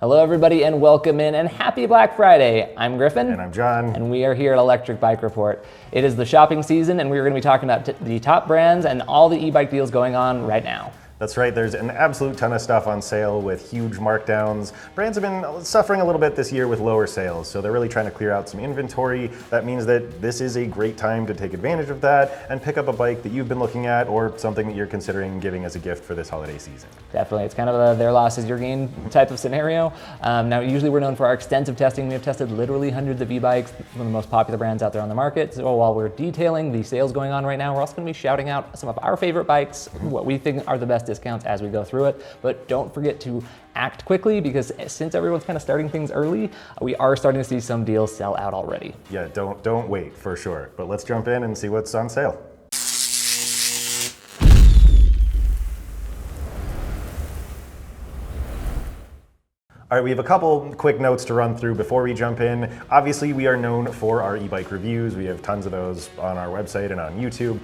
Hello everybody and welcome in and happy Black Friday. I'm Griffin. And I'm John. And we are here at Electric Bike Report. It is the shopping season and we're going to be talking about the top brands and all the e-bike deals going on right now. That's right, there's an absolute ton of stuff on sale with huge markdowns. Brands have been suffering a little bit this year with lower sales, so they're really trying to clear out some inventory. That means that this is a great time to take advantage of that and pick up a bike that you've been looking at or something that you're considering giving as a gift for this holiday season. Definitely, it's kind of a their loss is your gain type of scenario. Now usually we're known for our extensive testing. We have tested literally hundreds of e-bikes, one of the most popular brands out there on the market. So while we're detailing the sales going on right now, we're also going to be shouting out some of our favorite bikes, what we think are the best discounts as we go through it. But don't forget to act quickly because since everyone's kind of starting things early, we are starting to see some deals sell out already. Yeah, don't wait for sure. But let's jump in and see what's on sale. All right, we have a couple quick notes to run through before we jump in. Obviously, we are known for our e-bike reviews. We have tons of those on our website and on YouTube.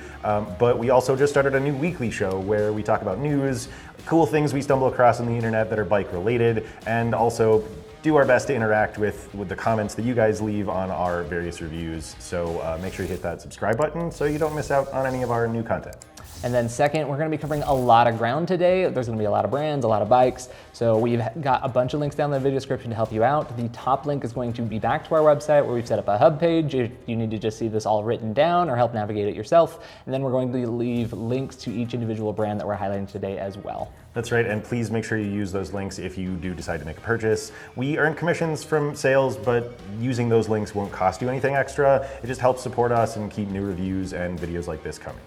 But we also just started a new weekly show where we talk about news, cool things we stumble across on the internet that are bike related, and also do our best to interact with the comments that you guys leave on our various reviews. So make sure you hit that subscribe button so you don't miss out on any of our new content. And then second, we're going to be covering a lot of ground today. There's going to be a lot of brands, a lot of bikes. So we've got a bunch of links down in the video description to help you out. The top link is going to be back to our website where we've set up a hub page if you need to just see this all written down or help navigate it yourself. And then we're going to leave links to each individual brand that we're highlighting today as well. That's right, and please make sure you use those links if you do decide to make a purchase. We earn commissions from sales, but using those links won't cost you anything extra. It just helps support us and keep new reviews and videos like this coming.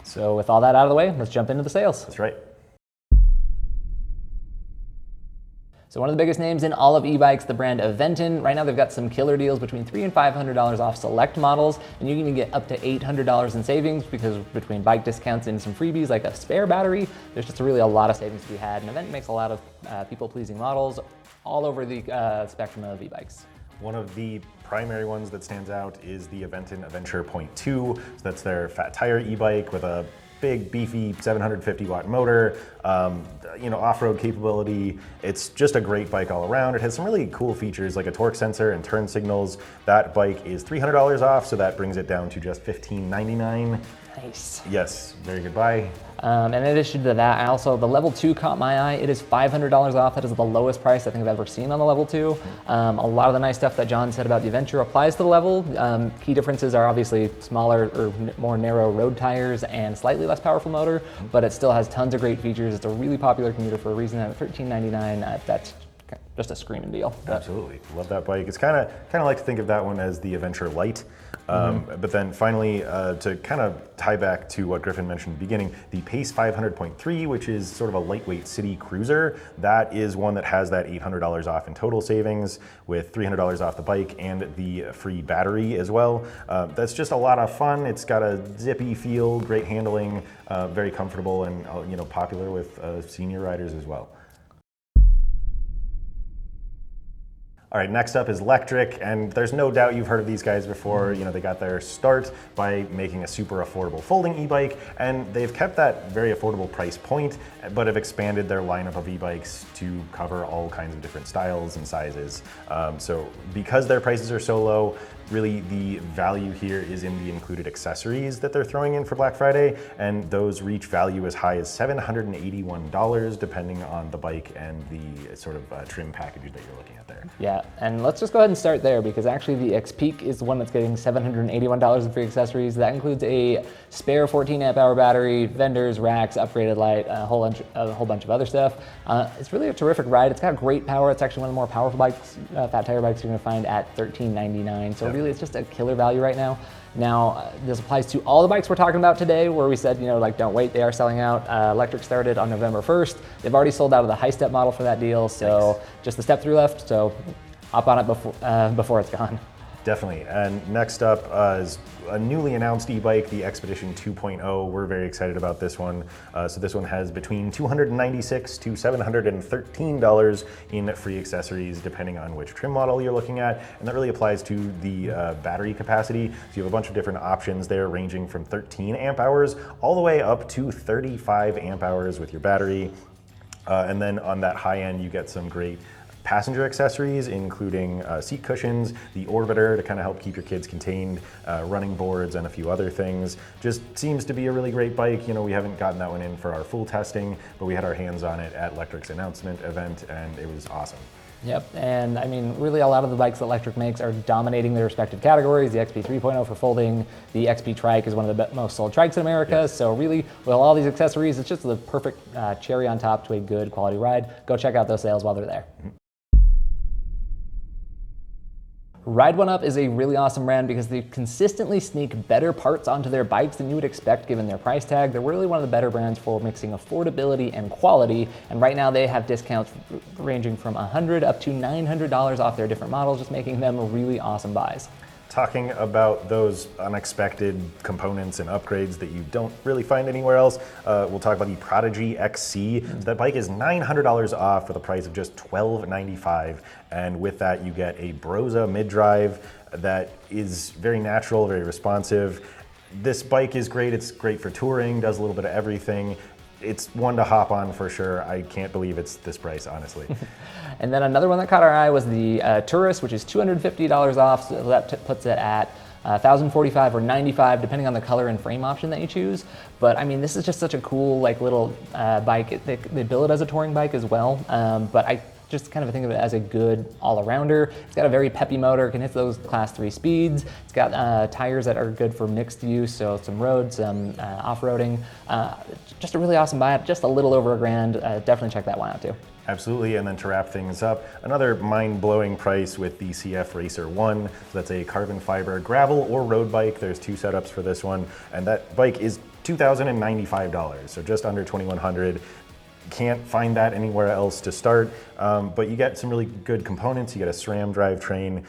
So with all that out of the way, let's jump into the sales. That's right. So one of the biggest names in all of e-bikes, the brand Eaton. Right now they've got some killer deals between $300 and $500 off select models, and you can even get up to $800 in savings because between bike discounts and some freebies like a spare battery, there's just really a lot of savings to be had. And Eaton makes a lot of people-pleasing models all over the spectrum of e-bikes. One of the primary ones that stands out is the Eaton Adventure Point 2. So that's their fat tire e-bike with a big beefy 750 watt motor, off-road capability. It's just a great bike all around. It has some really cool features like a torque sensor and turn signals. That bike is $300 off, so that brings it down to just $15.99. Nice. Yes, very good buy. And in addition to that, the level 2 caught my eye. It is $500 off. That is the lowest price I think I've ever seen on the level 2. A lot of the nice stuff that John said about the Adventure applies to the level. Key differences are obviously smaller or more narrow road tires and slightly less powerful motor, but it still has tons of great features. It's a really popular commuter for a reason. At $13.99, that's just a screaming deal. Absolutely, love that bike. It's kind of like to think of that one as the Adventure Lite. But then finally, to kind of tie back to what Griffin mentioned at the beginning, the Pace 500.3, which is sort of a lightweight city cruiser, that is one that has that $800 off in total savings with $300 off the bike and the free battery as well. That's just a lot of fun. It's got a zippy feel, great handling, very comfortable, and popular with senior riders as well. All right, next up is Electric, and there's no doubt you've heard of these guys before. They got their start by making a super affordable folding e-bike, and they've kept that very affordable price point, but have expanded their lineup of e-bikes to cover all kinds of different styles and sizes. So because their prices are so low, really the value here is in the included accessories that they're throwing in for Black Friday, and those reach value as high as $781 depending on the bike and the sort of trim package that you're looking at there. Yeah, and let's just go ahead and start there because actually the X-Peak is the one that's getting $781 in free accessories. That includes a spare 14 amp hour battery, vendors, racks, upgraded light, a whole bunch of other stuff. It's really a terrific ride. It's got great power. It's actually one of the more powerful bikes, fat tire bikes you're going to find at $13.99. So really it's just a killer value right now. Now, this applies to all the bikes we're talking about today where we said, don't wait, they are selling out. Electric started on November 1st. They've already sold out of the high step model for that deal, so just the step 3 left, so hop on it before it's gone. Definitely. And next up is a newly announced e-bike, the Expedition 2.0. We're very excited about this one. So this one has between $296 to $713 in free accessories, depending on which trim model you're looking at. And that really applies to the battery capacity. So you have a bunch of different options there, ranging from 13 amp hours all the way up to 35 amp hours with your battery. And then on that high end, you get some great passenger accessories, including seat cushions, the orbiter to kind of help keep your kids contained, running boards, and a few other things. Just seems to be a really great bike. You know, we haven't gotten that one in for our full testing, but we had our hands on it at Lectric's announcement event, and it was awesome. Yep, and I mean, really a lot of the bikes that Lectric makes are dominating their respective categories. The XP 3.0 for folding, the XP Trike is one of the most sold trikes in America, yes. So really, with all these accessories, it's just the perfect cherry on top to a good quality ride. Go check out those sales while they're there. Ride One Up is a really awesome brand because they consistently sneak better parts onto their bikes than you would expect given their price tag. They're really one of the better brands for mixing affordability and quality, and right now they have discounts ranging from $100 up to $900 off their different models, just making them really awesome buys. Talking about those unexpected components and upgrades that you don't really find anywhere else, we'll talk about the Prodigy XC. So that bike is $900 off for the price of just $1,295, and with that you get a Broza mid-drive that is very natural, very responsive. This bike is great. It's great for touring, does a little bit of everything. It's one to hop on for sure. I can't believe it's this price, honestly. And then another one that caught our eye was the Tourist, which is $250 off, so that puts it at $1,045 or $95, depending on the color and frame option that you choose. But I mean, this is just such a cool, like, little bike. They bill it as a touring bike as well, but I just kind of think of it as a good all-arounder. It's got a very peppy motor, can hit those class 3 speeds. It's got tires that are good for mixed use, so some road, some off-roading. Just a really awesome buy, just a little over $1,000. Definitely check that one out too. Absolutely, and then to wrap things up, another mind-blowing price with the CF Racer 1. So that's a carbon fiber gravel or road bike. There's 2 setups for this one, and that bike is $2,095, so just under $2,100. Can't find that anywhere else to start, but you get some really good components. You get a SRAM drivetrain,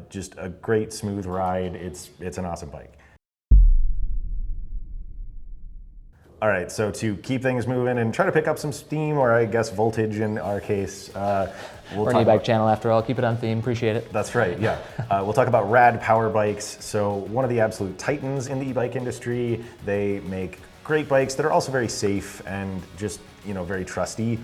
just a great smooth ride. It's an awesome bike. All right, so to keep things moving and try to pick up some steam, or I guess voltage in our case, we're an e-bike channel after all. Keep it on theme, appreciate it. That's right, yeah. We'll talk about Rad Power bikes. So one of the absolute titans in the e-bike industry. They make great bikes that are also very safe and just, you know, very trusty.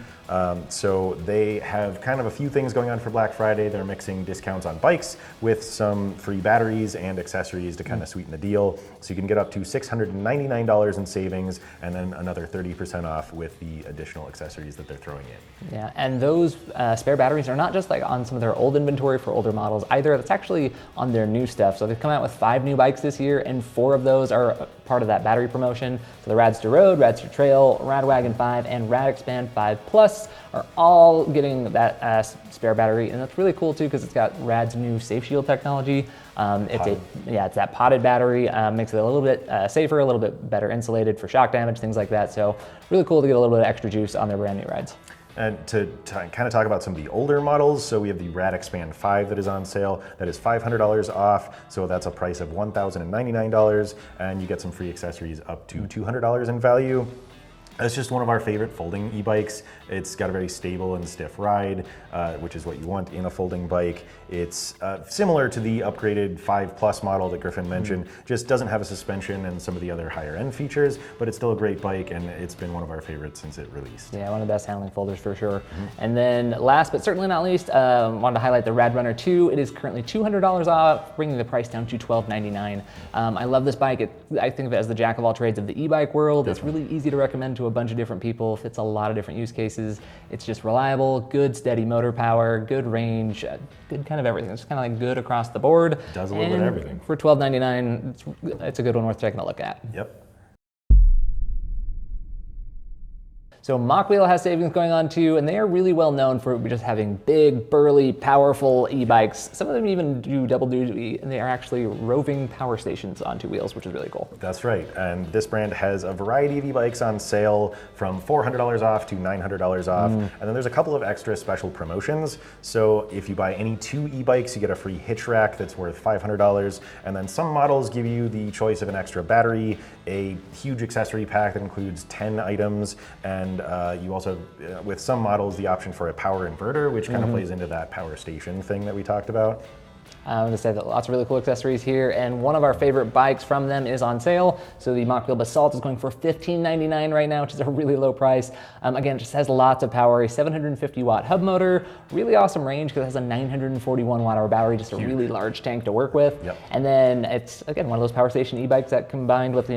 So they have kind of a few things going on for Black Friday. They're mixing discounts on bikes with some free batteries and accessories to kind of sweeten the deal. So you can get up to $699 in savings, and then another 30% off with the additional accessories that they're throwing in. Yeah, and those spare batteries are not just like on some of their old inventory for older models either. It's actually on their new stuff. So they've come out with 5 new bikes this year, and 4 of those are part of that battery promotion. So the Radster Road, Radster Trail, Radwagon 5, and Rad Expand 5 Plus are all getting that spare battery, and that's really cool too because it's got Rad's new Safe Shield technology. It's that potted battery, makes it a little bit safer, a little bit better insulated for shock damage, things like that. So really cool to get a little bit of extra juice on their brand new rides. And to kind of talk about some of the older models, so we have the Rad Expand 5 that is on sale. That is $500 off, so that's a price of $1,099, and you get some free accessories up to $200 in value. It's just one of our favorite folding e-bikes. It's got a very stable and stiff ride, which is what you want in a folding bike. It's similar to the upgraded 5 Plus model that Griffin mentioned, just doesn't have a suspension and some of the other higher end features, but it's still a great bike, and it's been one of our favorites since it released. Yeah, one of the best handling folders for sure. And then last but certainly not least, wanted to highlight the Rad Runner 2. It is currently $200 off, bringing the price down to $1,299. I love this bike. I think of it as the jack of all trades of the e-bike world. Definitely. It's really easy to recommend to a bunch of different people, fits a lot of different use cases. It's just reliable, good steady motor power, good range, good kind of everything. It's kind of like good across the board. Does a little bit of everything. For $1,299, it's a good one worth taking a look at. Yep. So Mach-Wheel has savings going on too, and they are really well known for just having big, burly, powerful e-bikes. Some of them even do double duty, and they are actually roving power stations on 2 wheels, which is really cool. That's right, and this brand has a variety of e-bikes on sale from $400 off to $900 off, and then there's a couple of extra special promotions. So if you buy any 2 e-bikes, you get a free hitch rack that's worth $500, and then some models give you the choice of an extra battery, a huge accessory pack that includes 10 items, and you also, with some models, the option for a power inverter, which kind of plays into that power station thing that we talked about. I'm going to say that lots of really cool accessories here, and one of our favorite bikes from them is on sale. So the Mach Wheel Basalt is going for $15.99 right now, which is a really low price. Again, it just has lots of power, a 750 watt hub motor, really awesome range because it has a 941 watt hour battery, just a really large tank to work with. Yep. And then it's, again, one of those power station e-bikes that combined with, the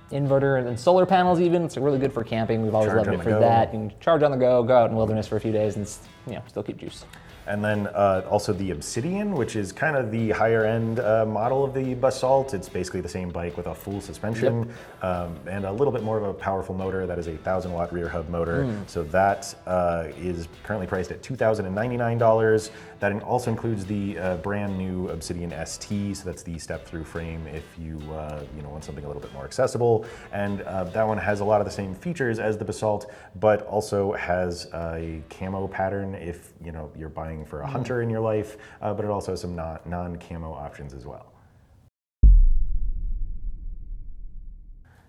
inverter and solar panels even, it's really good for camping. We've always loved it for that. You can charge on the go out in the wilderness for a few days and still keep juice. And then also the Obsidian, which is kind of the higher end model of the Basalt. It's basically the same bike with a full suspension and a little bit more of a powerful motor. That is a 1,000 watt rear hub motor. So that is currently priced at $2,099. That also includes the brand new Obsidian ST. So that's the step through frame if you want something a little bit more accessible. And that one has a lot of the same features as the Basalt, but also has a camo pattern if you're buying for a hunter in your life, but it also has some non-camo options as well.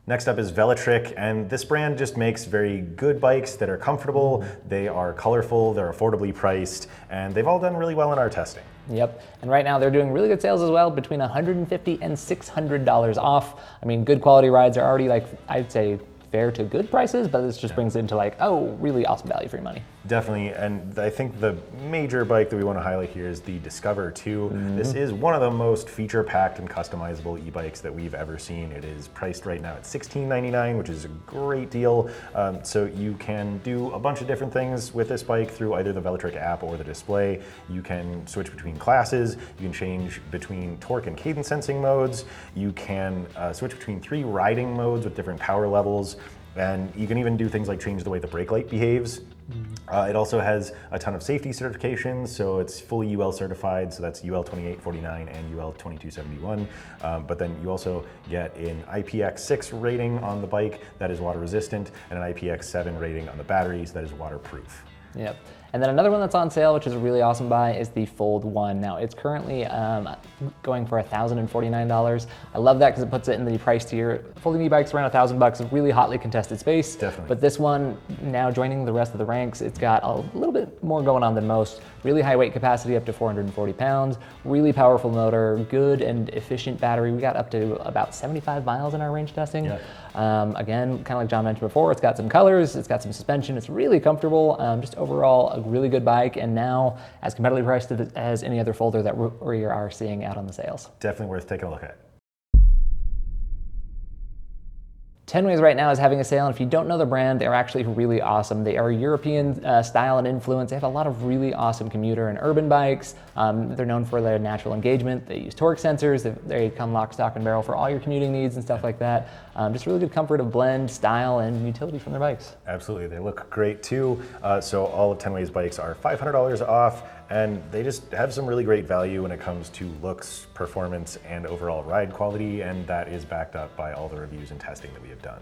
Next up is Veletri, and this brand just makes very good bikes that are comfortable, they are colorful, they're affordably priced, and they've all done really well in our testing. Yep, and right now they're doing really good sales as well, between $150 and $600 off. I mean, good quality rides are already I'd say, fair to good prices, but this just brings it into really awesome value for your money. Definitely, and I think the major bike that we want to highlight here is the Discover 2. This is one of the most feature-packed and customizable e-bikes that we've ever seen. It is priced right now at $16.99, which is a great deal. So you can do a bunch of different things with this bike through either the Veletri app or the display. You can switch between classes, you can change between torque and cadence sensing modes, you can switch between 3 riding modes with different power levels, and you can even do things like change the way the brake light behaves. It also has a ton of safety certifications, so it's fully UL certified, so that's UL 2849 and UL 2271. But then you also get an IPX6 rating on the bike that is water resistant, and an IPX7 rating on the batteries that is waterproof. Yep. And then another one that's on sale, which is a really awesome buy, is the Fold 1. Now, it's currently going for $1,049. I love that because it puts it in the price tier. Folding e-bikes around $1,000, a really hotly contested space. Definitely. But this one, now joining the rest of the ranks, it's got a little bit more going on than most. Really high weight capacity, up to 440 pounds. Really powerful motor, good and efficient battery. We got up to about 75 miles in our range testing. Yeah. Again, kind of like John mentioned before, it's got some colors, it's got some suspension, it's really comfortable. Just overall, a really good bike, and now as competitively priced as any other folder that we are seeing out on the sales. Definitely worth taking a look at. TenWay right now is having a sale, and if you don't know the brand, they're actually really awesome. They are European style and influence. They have a lot of really awesome commuter and urban bikes. They're known for their natural engagement. They use torque sensors. They come lock, stock, and barrel for all your commuting needs and stuff like that. Just really good comfort of blend, style, and utility from their bikes. Absolutely, they look great too. So all of TenWay's bikes are $500 off, and they just have some really great value when it comes to looks, performance, and overall ride quality, and that is backed up by all the reviews and testing that we have done.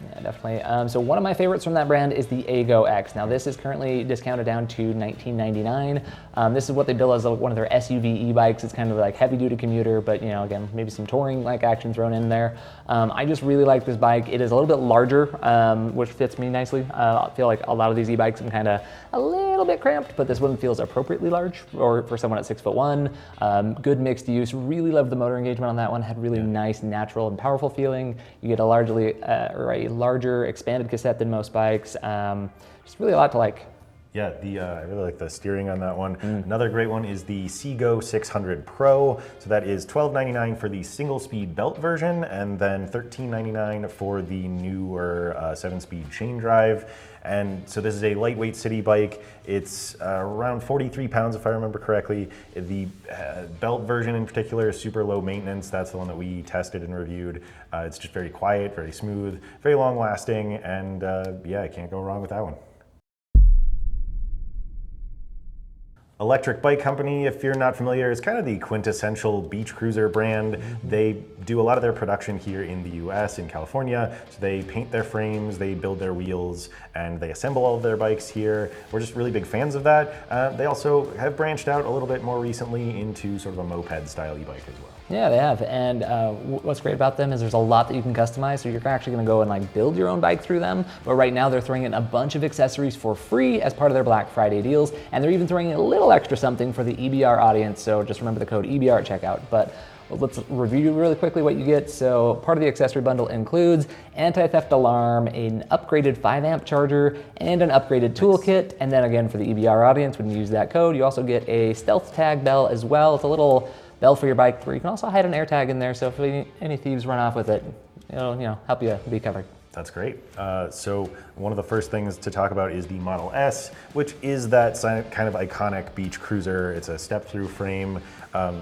Yeah, definitely. So one of my favorites from that brand is the Aygo X. Now this is currently discounted down to $19.99. This is what they build as one of their SUV e-bikes. It's kind of like heavy-duty commuter, but again, maybe some touring-like action thrown in there. I just really like this bike. It is a little bit larger, which fits me nicely. I feel like a lot of these e-bikes I'm kind of a little bit cramped, but this one feels appropriately large for someone at 6'1". Good mixed use. Really loved the motor engagement on that one. Had really nice, natural, and powerful feeling. You get a larger expanded cassette than most bikes. Just really a lot to like. Yeah, I really like the steering on that one. Another great one is the Seago 600 Pro. So that is $12.99 for the single speed belt version, and then $13.99 for the newer 7-speed chain drive. And so this is a lightweight city bike. It's around 43 pounds if I remember correctly. The belt version in particular is super low maintenance. That's the one that we tested and reviewed. It's just very quiet, very smooth, very long lasting, and yeah, I can't go wrong with that one. Electric Bike Company, if you're not familiar, is kind of the quintessential beach cruiser brand. They do a lot of their production here in the US, in California. So they paint their frames, they build their wheels, and they assemble all of their bikes here. We're just really big fans of that. They also have branched out a little bit more recently into sort of a moped style e-bike as well. Yeah, they have, and what's great about them is there's a lot that you can customize, so you're actually going to go and like build your own bike through them, but right now they're throwing in a bunch of accessories for free as part of their Black Friday deals, and they're even throwing in a little little extra something for the EBR audience, so just remember the code EBR at checkout. But let's review really quickly what you get. So part of the accessory bundle includes anti-theft alarm, an upgraded 5-amp charger, and an upgraded toolkit. And then again, for the EBR audience, when you use that code, you also get a stealth tag bell as well. It's a little bell for your bike where you can also hide an air tag in there, so if any thieves run off with it, it'll help you be covered. That's great. So one of the first things to talk about is the Model S, which is that kind of iconic beach cruiser. It's a step-through frame.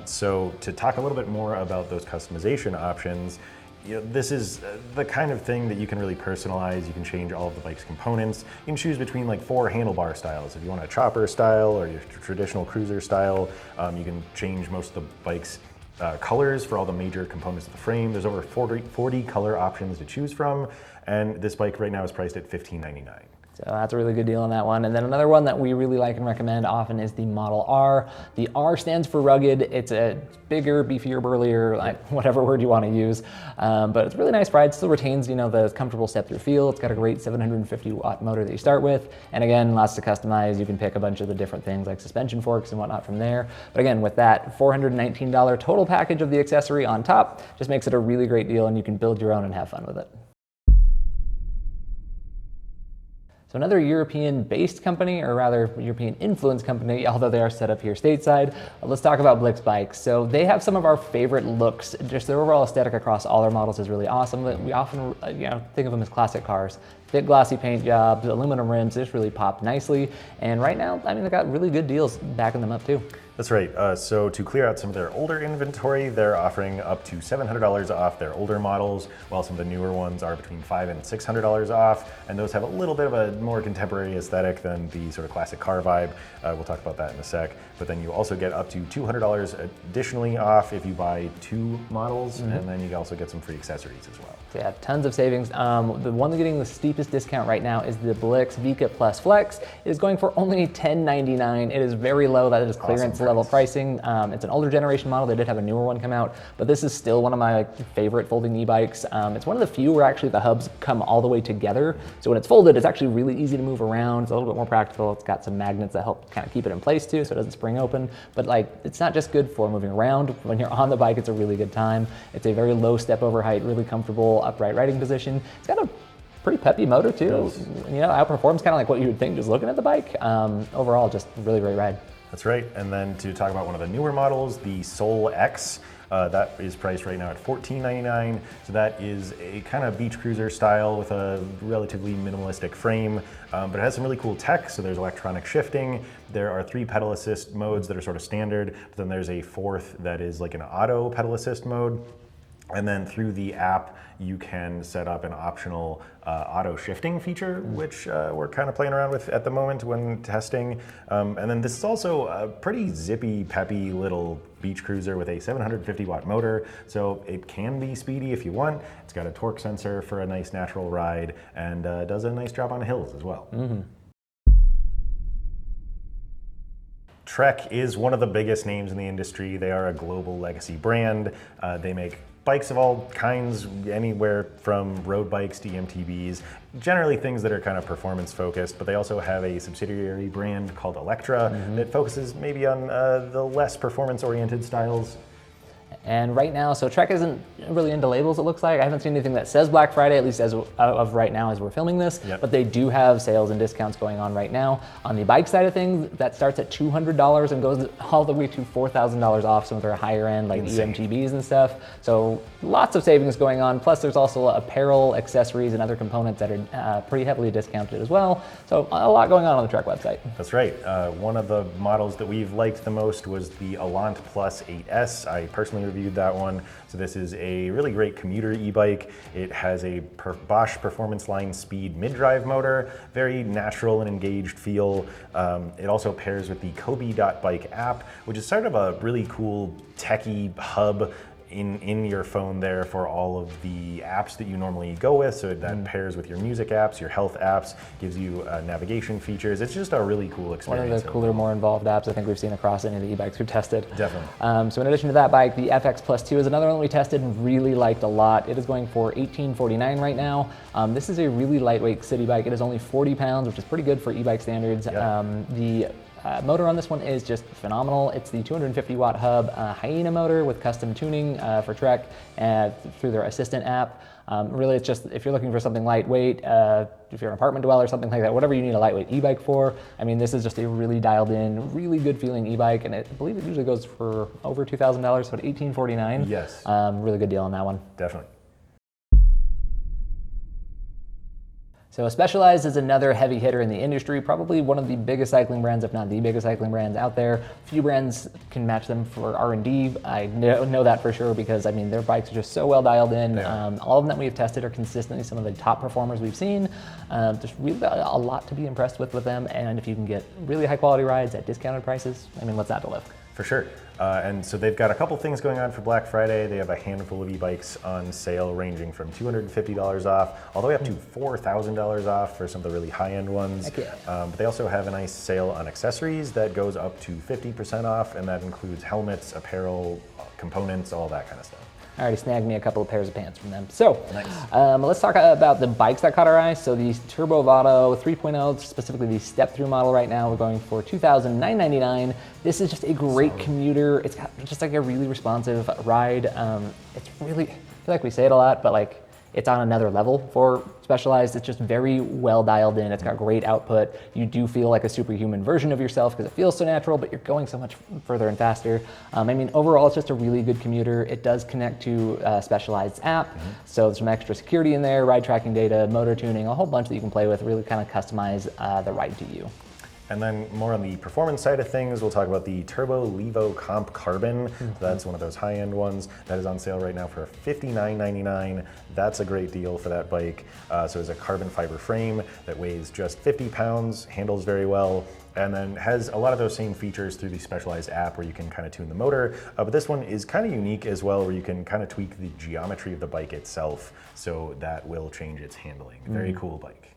So to talk a little bit more about those customization options, this is the kind of thing that you can really personalize. You can change all of the bike's components. You can choose between like 4 handlebar styles. If you want a chopper style or your traditional cruiser style, you can change most of the bike's colors for all the major components of the frame. There's over 40 color options to choose from, and this bike right now is priced at $15.99. So that's a really good deal on that one. And then another one that we really like and recommend often is the Model R. The R stands for rugged. It's a bigger, beefier, burlier, like whatever word you want to use. But it's a really nice ride. Still retains, the comfortable step-through feel. It's got a great 750-watt motor that you start with. And again, lots to customize. You can pick a bunch of the different things like suspension forks and whatnot from there. But again, with that $419 total package of the accessory on top, just makes it a really great deal, and you can build your own and have fun with it. So another European-based company, or rather European-influenced company, although they are set up here stateside, let's talk about Blick's bikes. So they have some of our favorite looks. Just their overall aesthetic across all their models is really awesome. We often think of them as classic cars. Thick glossy paint jobs, aluminum rims, they just really pop nicely. And right now, they've got really good deals backing them up too. That's right. So to clear out some of their older inventory, they're offering up to $700 off their older models, while some of the newer ones are between $500 and $600 off. And those have a little bit of a more contemporary aesthetic than the sort of classic car vibe. We'll talk about that in a sec. But then you also get up to $200 additionally off if you buy 2 models, and then you also get some free accessories as well. So yeah, tons of savings. The one getting the steepest discount right now is the Blick's Vika Plus Flex. It is going for only $10.99. It is very low. That is clearance level pricing. It's an older generation model. They did have a newer one come out, but this is still one of my favorite folding e-bikes. It's one of the few where actually the hubs come all the way together. So when it's folded, it's actually really easy to move around. It's a little bit more practical. It's got some magnets that help kind of keep it in place too, so it doesn't spring open. But it's not just good for moving around. When you're on the bike, it's a really good time. It's a very low step over height, really comfortable upright riding position. It's got a pretty peppy motor too. Outperforms kind of like what you would think just looking at the bike. Overall, just really great ride. That's right. And then to talk about one of the newer models, the Soul X, that is priced right now at $14.99. So that is a kind of beach cruiser style with a relatively minimalistic frame, but it has some really cool tech. So there's electronic shifting. There are 3 pedal assist modes that are sort of standard, but then there's a 4th that is like an auto pedal assist mode. And then through the app, you can set up an optional auto shifting feature, which we're kind of playing around with at the moment when testing. And then this is also a pretty zippy, peppy little beach cruiser with a 750-watt motor. So it can be speedy if you want. It's got a torque sensor for a nice natural ride, and does a nice job on hills as well. Trek is one of the biggest names in the industry. They are a global legacy brand. They make bikes of all kinds, anywhere from road bikes to EMTBs, generally things that are kind of performance focused, but they also have a subsidiary brand called Electra that focuses maybe on the less performance oriented styles. And right now, so Trek isn't really into labels, it looks like. I haven't seen anything that says Black Friday, at least as of right now as we're filming this. But they do have sales and discounts going on right now. On the bike side of things, that starts at $200 and goes all the way to $4,000 off some of their higher end, like EMTBs and stuff. So lots of savings going on. Plus there's also apparel, accessories, and other components that are pretty heavily discounted as well. So a lot going on the Trek website. That's right. One of the models that we've liked the most was the Elant Plus 8S. I personally reviewed that one. So this is a really great commuter e-bike. It has a Bosch Performance Line Speed mid-drive motor, very natural and engaged feel. It also pairs with the Kobe.bike app, which is sort of a really cool techie hub in your phone there for all of the apps that you normally go with. So that pairs with your music apps, your health apps, gives you navigation features. It's just a really cool experience. One of the cooler, more involved apps I think we've seen across any of the e-bikes we've tested. Definitely. So in addition to that bike, the FX Plus 2 is another one we tested and really liked a lot. It is going for $18.49 right now. This is a really lightweight city bike. It is only 40 pounds, which is pretty good for e-bike standards. The motor on this one is just phenomenal. It's the 250 watt hub Hyena motor with custom tuning for Trek through their assistant app. Really, it's just if you're looking for something lightweight, if you're an apartment dweller, something like that, whatever you need a lightweight e-bike for, I mean, this is just a really dialed in, really good feeling e-bike, and I believe it usually goes for over $2,000, so at $1,849. Yes. Really good deal on that one. Definitely. So Specialized is another heavy hitter in the industry, probably one of the biggest cycling brands, if not the biggest cycling brands out there. Few brands can match them for R&D. I know that for sure because, I mean, their bikes are just so well dialed in. All of them that we've tested are consistently some of the top performers we've seen. There's really a lot to be impressed with them, and if you can get really high quality rides at discounted prices, I mean, what's not to live? For sure. And so they've got a couple things going on for Black Friday. They have a handful of e-bikes on sale ranging from $250 off all the way up to $4,000 off for some of the really high-end ones. Heck yeah. But they also have a nice sale on accessories that goes up to 50% off, and that includes helmets, apparel, components, all that kind of stuff. I already snagged me a couple of pairs of pants from them. So Nice. Let's talk about the bikes that caught our eye. So the Turbo Vado 3.0, specifically the step-through model right now, we're going for $2,999. This is just a great commuter. It's got just like a really responsive ride. It's really, I feel like we say it a lot, but like it's on another level for Specialized. It's just very well dialed in. It's got great output. You do feel like a superhuman version of yourself because it feels so natural, but you're going so much further and faster. I mean, overall, it's just a really good commuter. It does connect to Specialized's app, so there's some extra security in there, ride tracking data, motor tuning, a whole bunch that you can play with, really kind of customize the ride to you. And then more on the performance side of things, we'll talk about the Turbo Levo Comp Carbon. That's one of those high-end ones that is on sale right now for $59.99. That's a great deal for that bike. So it's a carbon fiber frame that weighs just 50 pounds, handles very well, and then has a lot of those same features through the Specialized app where you can kind of tune the motor. But this one is kind of unique as well, where you can kind of tweak the geometry of the bike itself, so that will change its handling. Very cool bike.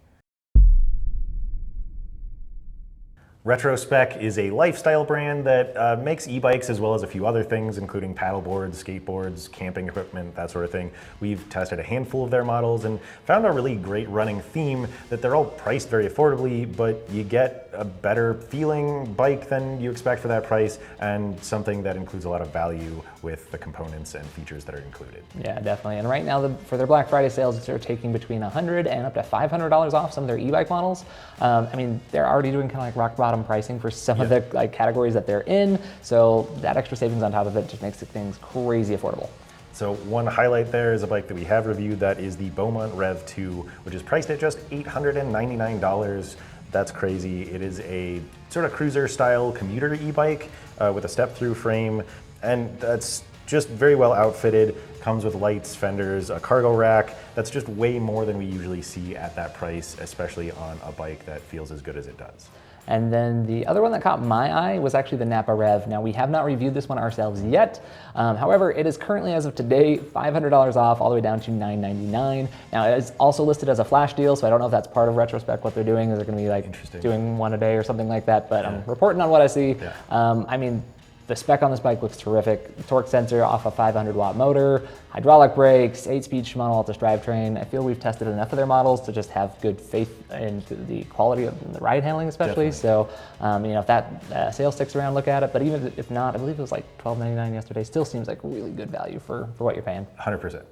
Retrospec is a lifestyle brand that makes e-bikes as well as a few other things, including paddle boards, skateboards, camping equipment, that sort of thing. We've tested a handful of their models and found a really great running theme that they're all priced very affordably, but you get a better feeling bike than you expect for that price, and something that includes a lot of value with the components and features that are included. Yeah, definitely. And right now, for their Black Friday sales, they're taking between $100 and up to $500 off some of their e-bike models. I mean, they're already doing kind of like rock bottom pricing for some of the like categories that they're in. So that extra savings on top of it just makes things crazy affordable. So one highlight there is a bike that we have reviewed, that is the Beaumont Rev 2, which is priced at just $899. That's crazy. It is a sort of cruiser style commuter e-bike with a step-through frame, and that's just very well outfitted. Comes with lights, fenders, a cargo rack. That's just way more than we usually see at that price, especially on a bike that feels as good as it does. And then the other one that caught my eye was actually the Napa Rev. Now, we have not reviewed this one ourselves yet. However, it is currently, as of today, $500 off, all the way down to $999. Now, it is also listed as a flash deal, so I don't know if that's part of Retrospec, what they're doing. Is they're going to be like doing one a day or something like that, but I'm reporting on what I see. I mean, the spec on this bike looks terrific. Torque sensor off a 500 watt motor, hydraulic brakes, 8-speed Shimano Altus drivetrain. I feel we've tested enough of their models to just have good faith in the quality of the ride handling, especially. Definitely. So, you know, if that sale sticks around, look at it. But even if not, I believe it was like $12.99 yesterday. Still seems like really good value for what you're paying. 100%.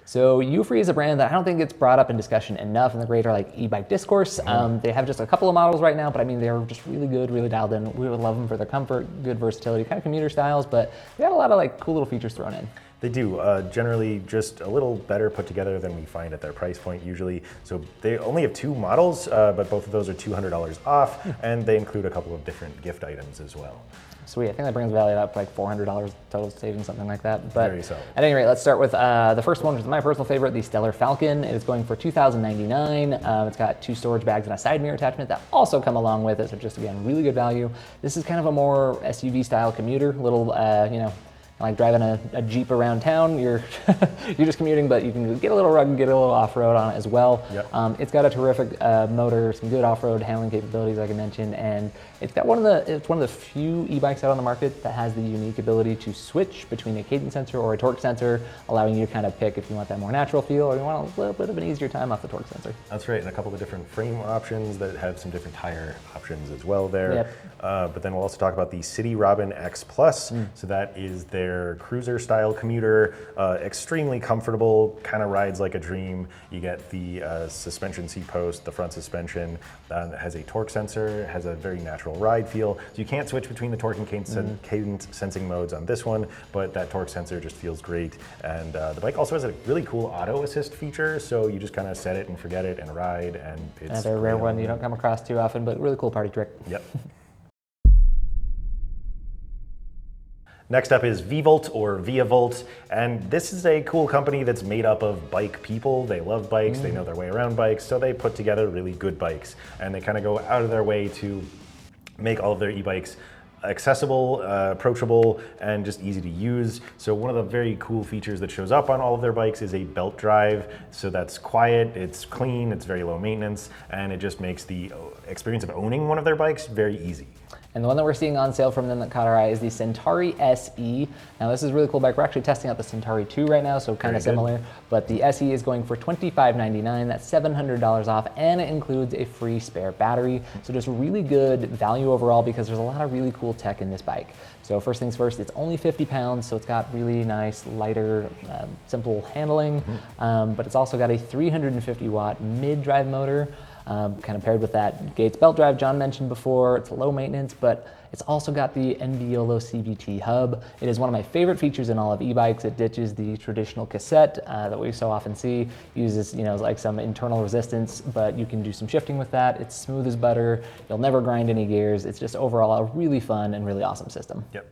So Ufree is a brand that I don't think gets brought up in discussion enough in the greater like e-bike discourse. They have just a couple of models right now, but I mean, they're just really good, really dialed in. We would love them for their comfort, good versatility, kind of commuter styles, but they got a lot of like cool little features thrown in. They do, generally just a little better put together than we find at their price point usually. So they only have 2 models, but both of those are $200 off, and they include a couple of different gift items as well. Sweet, I think that brings the value up to like $400 total savings, something like that. But Very solid. At any rate, let's start with the first one, which is my personal favorite, the Stellar Falcon. It is going for $2,099. It's got 2 storage bags and a side mirror attachment that also come along with it. So just again, really good value. This is kind of a more SUV style commuter, little, you know, like driving a Jeep around town, you're you're just commuting, but you can get a little rugged, get a little off-road on it as well. Yep. It's got a terrific motor, some good off-road handling capabilities, like I mentioned, and it's got one of the few e-bikes out on the market that has the unique ability to switch between a cadence sensor or a torque sensor, allowing you to kind of pick if you want that more natural feel or you want a little bit of an easier time off the torque sensor. That's right, and a couple of different frame options that have some different tire options as well there. Yep. But then we'll also talk about the City Robin X Plus. So that is their cruiser style commuter, extremely comfortable, kind of rides like a dream. You get the suspension seat post, the front suspension, has a torque sensor, has a very natural ride feel. So you can't switch between the torque and cadence sensing modes on this one, but that torque sensor just feels great. And the bike also has a really cool auto assist feature, so you just kind of set it and forget it and ride, and it's Another rare one you don't come across too often, but really cool party trick. Yep. Next up is Vvol or Vvol, and this is a cool company that's made up of bike people. They love bikes, they know their way around bikes, so they put together really good bikes, and they kind of go out of their way to make all of their e-bikes accessible, approachable, and just easy to use. So one of the very cool features that shows up on all of their bikes is a belt drive. So that's quiet, it's clean, it's very low maintenance, and it just makes the experience of owning one of their bikes very easy. And the one that we're seeing on sale from them that caught our eye is the Centauri SE. Now this is a really cool bike. We're actually testing out the Centauri 2 right now, so kind of similar. But the SE is going for $25.99. That's $700 off, and it includes a free spare battery. So just really good value overall because there's a lot of really cool tech in this bike. So first things first, it's only 50 pounds, so it's got really nice, lighter, simple handling. But it's also got a 350 watt mid-drive motor. Kind of paired with that Gates belt drive John mentioned before. It's low maintenance, but it's also got the Vvol CVT hub. It is one of my favorite features in all of e-bikes. It ditches the traditional cassette that we so often see. Uses, like some internal resistance, but you can do some shifting with that. It's smooth as butter. You'll never grind any gears. It's just overall a really fun and really awesome system. Yep.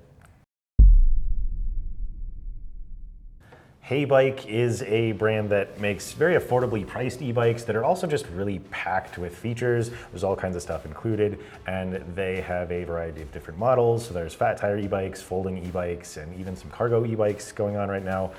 Haybike is a brand that makes very affordably priced e-bikes that are also just really packed with features. There's all kinds of stuff included, and they have a variety of different models. So there's fat tire e-bikes, folding e-bikes, and even some cargo e-bikes going on right now.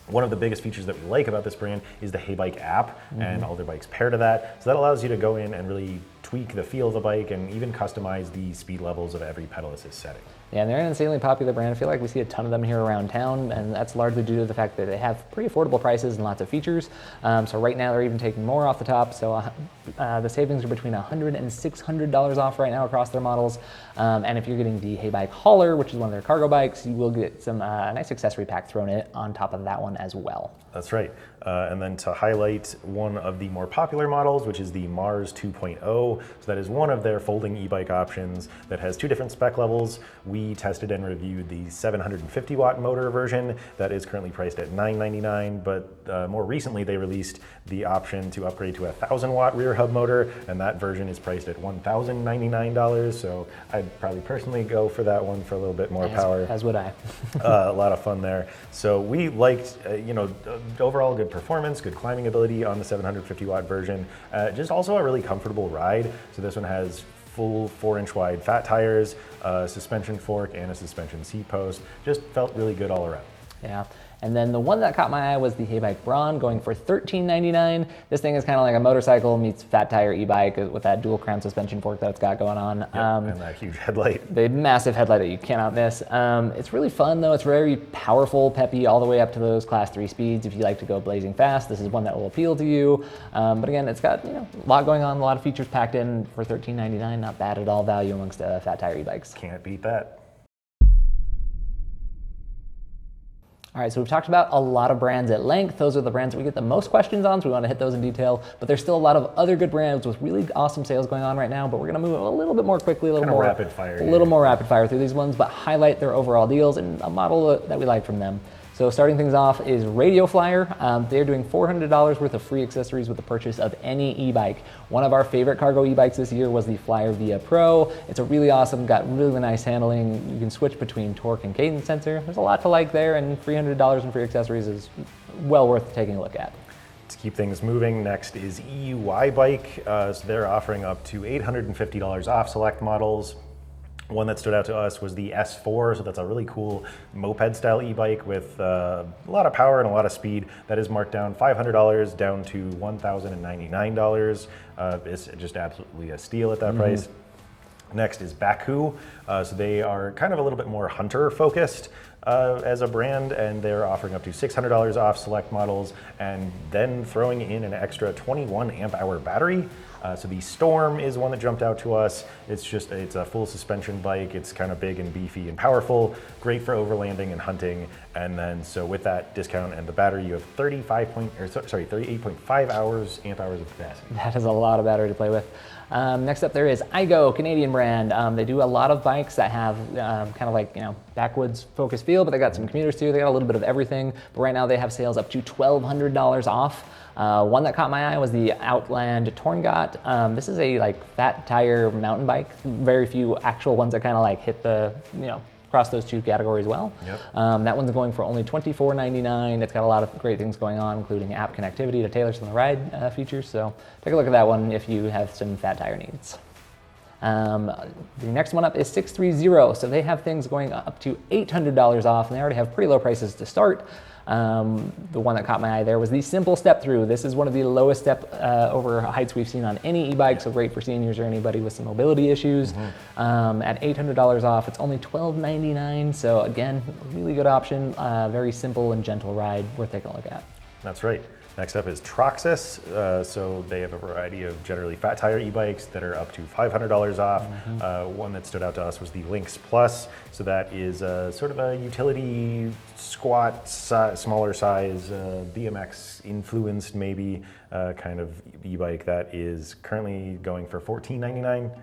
One of the biggest features that we like about this brand is the Haybike app, and all their bikes pair to that. So that allows you to go in and really tweak the feel of the bike and even customize the speed levels of every pedal assist setting. Yeah, and they're an insanely popular brand. I feel like we see a ton of them here around town, and that's largely due to the fact that they have pretty affordable prices and lots of features. So right now they're even taking more off the top. So the savings are between $100 and $600 off right now across their models. And if you're getting the Haybike Hauler, which is one of their cargo bikes, you will get some nice accessory pack thrown in on top of that one as well. That's right. And then to highlight one of the more popular models, which is the Mars 2.0. So that is one of their folding e-bike options that has two different spec levels. We tested and reviewed the 750 watt motor version that is currently priced at $999, but more recently they released the option to upgrade to a 1,000 watt rear hub motor, and that version is priced at $1,099. So I'd probably personally go for that one for a little bit more power. As would I. A lot of fun there. So we liked, overall good performance, good climbing ability on the 750 watt version. Just also a really comfortable ride. So this one has full 4-inch wide fat tires, suspension fork, and a suspension seat post. Just felt really good all around. Yeah. And then the one that caught my eye was the Haybike Braun, going for $13.99. This thing is kind of like a motorcycle meets fat tire e-bike with that dual crown suspension fork that it's got going on. Yep, and that huge headlight. The massive headlight that you cannot miss. It's really fun though. It's very powerful, peppy, all the way up to those class 3 speeds. If you like to go blazing fast, this is one that will appeal to you. But again, it's got a lot going on, a lot of features packed in for $13.99. Not bad at all value amongst fat tire e-bikes. Can't beat that. All right, so we've talked about a lot of brands at length. Those are the brands that we get the most questions on, so we want to hit those in detail. But there's still a lot of other good brands with really awesome sales going on right now, but we're going to move a little bit more quickly, a little more rapid fire through these ones, but highlight their overall deals and a model that we like from them. So starting things off is Radio Flyer. They're doing $400 worth of free accessories with the purchase of any e-bike. One of our favorite cargo e-bikes this year was the Flyer Via Pro. It's a really awesome, got really nice handling. You can switch between torque and cadence sensor. There's a lot to like there, and $300 in free accessories is well worth taking a look at. To keep things moving, next is EUY Bike. So they're offering up to $850 off select models. One that stood out to us was the S4, so that's a really cool moped-style e-bike with a lot of power and a lot of speed. That is marked down $500 down to $1,099. It's just absolutely a steal at that price. Next is Baku. So they are kind of a little bit more hunter-focused as a brand, and they're offering up to $600 off select models, and then throwing in an extra 21 amp hour battery. So the Storm is one that jumped out to us. It's a full suspension bike. It's kind of big and beefy and powerful, great for overlanding and hunting. And then so with that discount and the battery, you have 38.5 hours amp hours of capacity. That is a lot of battery to play with. Next up there is Igo, Canadian brand. They do a lot of bikes that have kind of like, backwoods focused feel, but they got some commuters too. They got a little bit of everything. But right now they have sales up to $1,200 off. One that caught my eye was the Outland Torngat. This is a fat tire mountain bike. Very few actual ones that kind of hit the, across those two categories well. Yep. That one's going for only $24.99. It's got a lot of great things going on, including app connectivity to tailor some of the ride features. So take a look at that one if you have some fat tire needs. The next one up is 630. So they have things going up to $800 off, and they already have pretty low prices to start. The one that caught my eye there was the Simple Step Through. This is one of the lowest step over heights we've seen on any e-bike, so great for seniors or anybody with some mobility issues. At $800 off, it's only $12.99. So again, really good option, very simple and gentle ride, worth taking a look at. That's right. Next up is Troxus. So they have a variety of generally fat tire e-bikes that are up to $500 off. One that stood out to us was the Lynx Plus. So that is sort of a utility squat, smaller size, BMX influenced maybe kind of e-bike that is currently going for $14.99.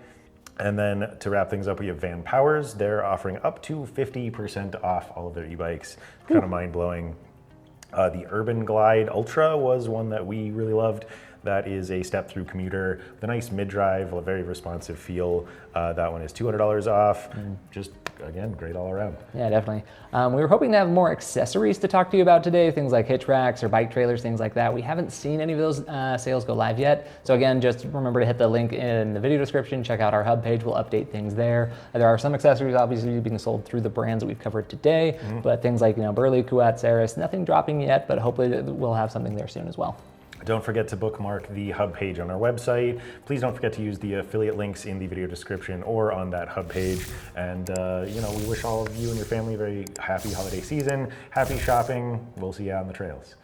And then to wrap things up, we have Van Powers. They're offering up to 50% off all of their e-bikes. Kind of mind-blowing. The Urban Glide Ultra was one that we really loved. That is a step-through commuter with a nice mid-drive, a very responsive feel. That one is $200 off. Just, again, great all around. Yeah, definitely. We were hoping to have more accessories to talk to you about today, things like hitch racks or bike trailers, things like that. We haven't seen any of those sales go live yet. So again, just remember to hit the link in the video description. Check out our hub page. We'll update things there. There are some accessories obviously being sold through the brands that we've covered today, but things like Burley, Kuat, Saris, nothing dropping yet, but hopefully we'll have something there soon as well. Don't forget to bookmark the hub page on our website. Please don't forget to use the affiliate links in the video description or on that hub page. And we wish all of you and your family a very happy holiday season. Happy shopping. We'll see you on the trails.